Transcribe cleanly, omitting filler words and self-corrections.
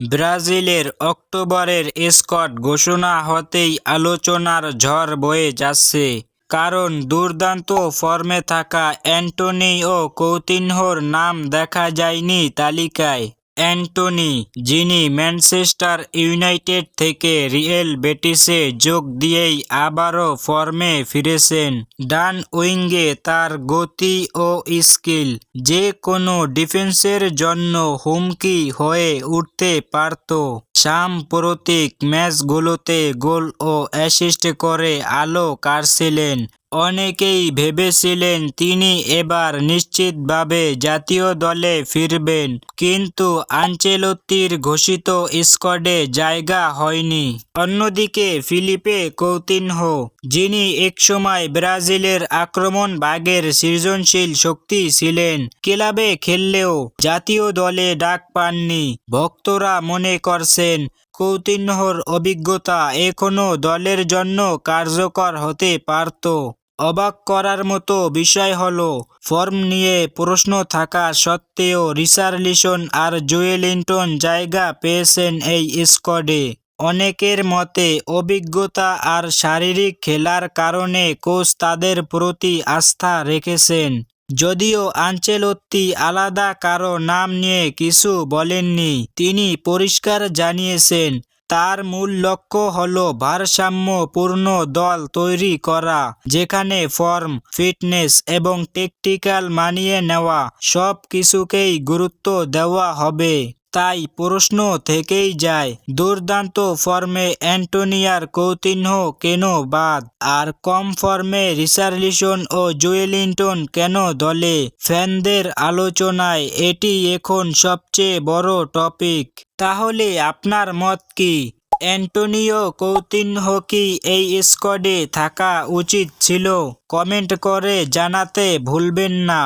ব্রাজিলের অক্টোবরের স্কোয়াড ঘোষণা হতেই আলোচনার ঝড় বয়ে যাচ্ছে। কারণ দুর্দান্ত ফর্মে থাকা অ্যান্টোনিও কৌতিনহোর নাম দেখা যায়নি তালিকায়। অ্যান্টোনি, যিনি ম্যানচেস্টার ইউনাইটেড থেকে রিয়েল বেটিসে যোগ দিয়েই আবারও ফর্মে ফিরেছেন। ডান উইঙ্গে তার গতি ও স্কিল যে কোনো ডিফেন্সের জন্য হুমকি হয়ে উঠতে পারত। সাম্প্রতিক ম্যাচগুলোতে গোল ও অ্যাসিস্ট করে আলো কাড়ছিলেন। অনেকেই ভেবেছিলেন তিনি এবার নিশ্চিতভাবে জাতীয় দলে ফিরবেন, কিন্তু আনচেলত্তির ঘোষিত স্কোয়াডে জায়গা হয়নি। অন্যদিকে ফিলিপে কৌতিনহো, যিনি একসময় ব্রাজিলের আক্রমণভাগের সৃজনশীল শক্তি ছিলেন, ক্লাবে খেললেও জাতীয় দলে ডাক পাননি। ভক্তরা মনে করছেন কৌতিনহোর অভিজ্ঞতা এখনও দলের জন্য কার্যকর হতে পারত। অবাক করার মতো বিষয় হলো, ফর্ম নিয়ে প্রশ্ন থাকা সত্ত্বেও রিচার্লিসন আর জোয়েলিন্টন জায়গা পেয়েছেন এই স্কোয়াডে। অনেকের মতে অভিজ্ঞতা আর শারীরিক খেলার কারণে কোচ তাদের প্রতি আস্থা রেখেছেন। যদিও আনচেলত্তি আলাদা কারো নাম নিয়ে কিছু বলেননি। তিনি পরিষ্কার জানিয়েছেন, তার মূল লক্ষ্য হল ভারসাম্যপূর্ণ দল তৈরি করা, যেখানে ফর্ম, ফিটনেস এবং ট্যাকটিক্যাল মানিয়ে নেওয়া সব কিছুকেই গুরুত্ব দেওয়া হবে। তাই প্রশ্ন থেকেই যায়, দুর্দান্ত ফর্মে অ্যান্টোনিয়ার কৌতিনহো কেন বাদ, আর কম ফর্মে রিচার্লিসন ও জোয়েলিন্টন কেন দলে? ফ্যানদের আলোচনায় এটি এখন সবচেয়ে বড় টপিক। তাহলে আপনার মত কি? অ্যান্টোনিও কৌতিনহো কি এই স্কোয়াডে থাকা উচিত ছিল? কমেন্ট করে জানাতে ভুলবেন না।